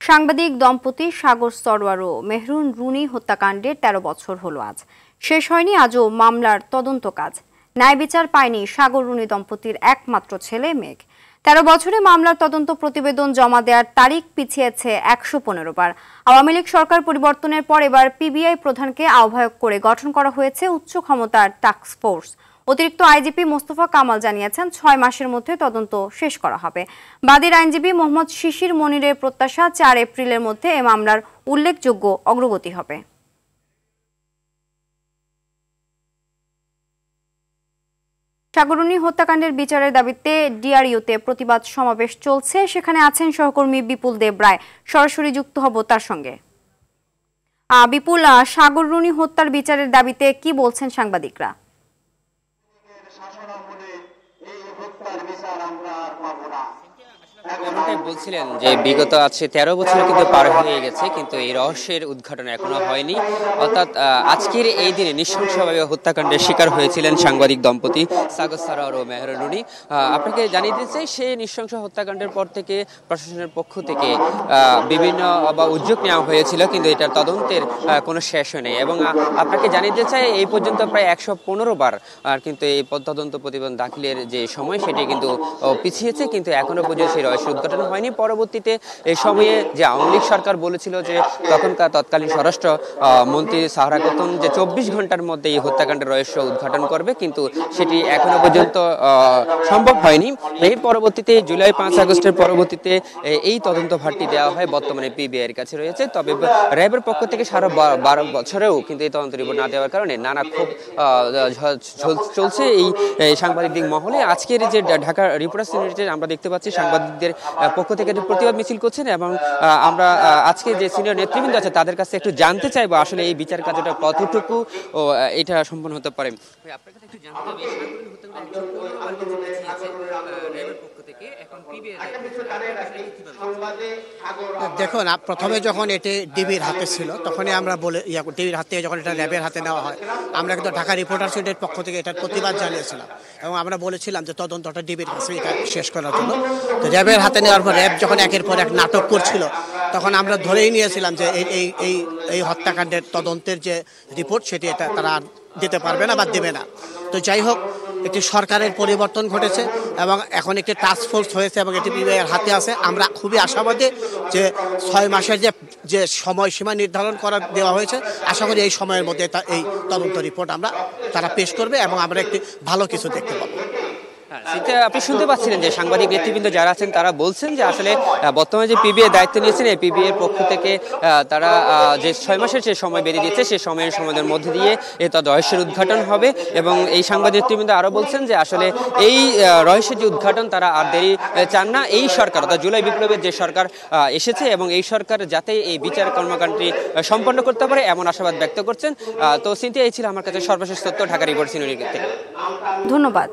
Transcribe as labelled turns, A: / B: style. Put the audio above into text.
A: সাংবাদিক দম্পতি সাগর সরোয়ার ও মেহরুন রুনি হত্যাকাণ্ডের ১৩ বছর হলো আজ। শেষ হয়নি আজও মামলার তদন্ত কাজ। ন্যায় বিচার পায়নি সাগর রুনি দম্পতির একমাত্র ছেলে মেঘ। ১৩ বছরে মামলার তদন্ত প্রতিবেদন জমা দেওয়ার তারিখ পিছিয়েছে ১১৫ বার। আওয়ামী লীগ সরকার পরিবর্তনের পর এবার পিবিআই প্রধানকে আহ্বায়ক করে গঠন করা হয়েছে উচ্চ ক্ষমতার টাস্ক ফোর্স। অতিরিক্ত আইজিপি মোস্তফা কামাল জানিয়েছেন ৬ মাসের মধ্যে তদন্ত শেষ করা হবে। বাদীর আইনজীবী মোহাম্মদ শিশির মনিরের প্রত্যাশা ৪ এপ্রিলের মধ্যে এ মামলার উল্লেখযোগ্য অগ্রগতি হবে। সাগর রুনি হত্যাকাণ্ডের বিচারের দাবিতে ডিআরইউতে প্রতিবাদ সমাবেশ চলছে। সেখানে আছেন সহকর্মী বিপুল দেব রায়। সরাসরি যুক্ত হব তার সঙ্গে। বিপুল, সাগর রুনি হত্যার বিচারের দাবিতে কি বলছেন সাংবাদিকরা?
B: এমনটাই বলছিলেন যে বিগত আছে ১৩ বছর কিন্তু পার হয়ে গেছে, কিন্তু এই রহস্যের উদ্ঘাটন এখনো হয়নি। অর্থাৎ আজকের এই দিনে নৃশংসভাবে হত্যাকাণ্ডের শিকার হয়েছিলেন সাংবাদিক দম্পতি সাগর সরোয়ার ও মেহরুন রুনি। আপনাকে জানিয়ে দিতে চাই, সেই নৃশংস হত্যাকাণ্ডের পর থেকে প্রশাসনের পক্ষ থেকে বিভিন্ন উদ্যোগ নেওয়া হয়েছিল, কিন্তু এটার তদন্তের কোনো শেষ নেই। এবং আপনাকে জানিয়ে দিতে চাই, এই পর্যন্ত প্রায় ১১৫ বার কিন্তু এই তদন্ত প্রতিবেদন দাখিলের যে সময় সেটি কিন্তু পিছিয়েছে, কিন্তু এখনো পর্যন্ত সেই রহস্য উদ্ঘাটন হয়নি। পরবর্তীতে এই সময়ে যে আওয়ামী লীগ সরকার বলেছিল যে তখনকার তৎকালীন স্বরাষ্ট্র মন্ত্রী সাহারা খাতুন যে ২৪ ঘন্টার মধ্যে এই হত্যাকাণ্ডের রহস্য উদ্ঘাটন করবে, কিন্তু সেটি এখনো পর্যন্ত সম্ভব হয়নি। এর পরবর্তীতে জুলাই ৫ আগস্টের পরবর্তীতে এই তদন্ত ভারটি দেওয়া হয়, বর্তমানে পিবিআই এর কাছে রয়েছে। তবে র্যাবের পক্ষ থেকে সারা ১২ বছরেও কিন্তু এই তদন্ত রিপোর্ট না দেওয়ার কারণে নানা ক্ষোভ চলছে এই সাংবাদিক মহলে। আজকের যে ঢাকা রিপোর্টার্স ইউনিটে আমরা দেখতে পাচ্ছি সাংবাদিকদের পক্ষ থেকে প্রতিবাদ মিছিল করছেন, এবং আমরা আজকে যে সিনিয়র নেতৃবৃন্দ আছে তাদের কাছে একটু জানতে চাইবো আসলে এই বিচার কার্যটা কতটুকু এটা সম্পন্ন হতে পারে। আপনার কাছে একটু জানতে হবে,
C: দেখুন, প্রথমে যখন এটি ডিবির হাতে ছিল তখনই আমরা ডিবির হাতে যখন এটা র্যাবের হাতে নেওয়া হয়, আমরা কিন্তু ঢাকা রিপোর্টার্স ইউনিটের পক্ষ থেকে এটার প্রতিবাদ জানিয়েছিলাম এবং আমরা বলেছিলাম যে তদন্তটা ডিবির কাছে এটা শেষ করার জন্য। তো র্যাবের হাতে নেওয়ার পর র্যাব যখন একের পর এক নাটক করছিল, তখন আমরা ধরেই নিয়েছিলাম যে এই হত্যাকাণ্ডের তদন্তের যে রিপোর্ট সেটি এটা তারা দিতে পারবে না বা দেবে না। তো যাই হোক, একটি সরকারের পরিবর্তন ঘটেছে এবং এখন একটি টাস্ক ফোর্স হয়েছে এবং এটি পিবিআই এর হাতে আছে। আমরা খুবই আশাবাদী যে ৬ মাসের যে সময়সীমা নির্ধারণ করা দেওয়া হয়েছে, আশা করি এই সময়ের মধ্যে এই তদন্ত রিপোর্ট তারা পেশ করবে এবং আমরা একটি ভালো কিছু দেখতে পাবো।
B: আপনি শুনতে পাচ্ছিলেন যে সাংবাদিক নেতৃবৃন্দ যারা আছেন তারা বলছেন যে আসলে বর্তমানে যে পিবিআই দায়িত্ব নিয়েছেন, এই পিবিআই এর পক্ষ থেকে তারা যে ৬ মাসের যে সময় বেরিয়ে দিচ্ছে, সেই সময়ের মধ্যে দিয়ে এই রহস্যের উদ্ঘাটন হবে। এবং এই সাংবাদিক নেতৃবৃন্দ আরো বলছেন যে আসলে এই রহস্যের যে উদ্ঘাটন তারা আর দেরি চান না। এই সরকার অর্থাৎ জুলাই বিপ্লবের যে সরকার এসেছে এবং এই সরকার যাতে এই বিচার কর্মকাণ্ডটি সম্পন্ন করতে পারে এমন আশাবাদ ব্যক্ত করছেন। তো সিনথিয়া, এই ছিল আমার কাছে সর্বশেষ তথ্য ঢাকা রিপোর্টার্স ইউনিট থেকে।
A: ধন্যবাদ।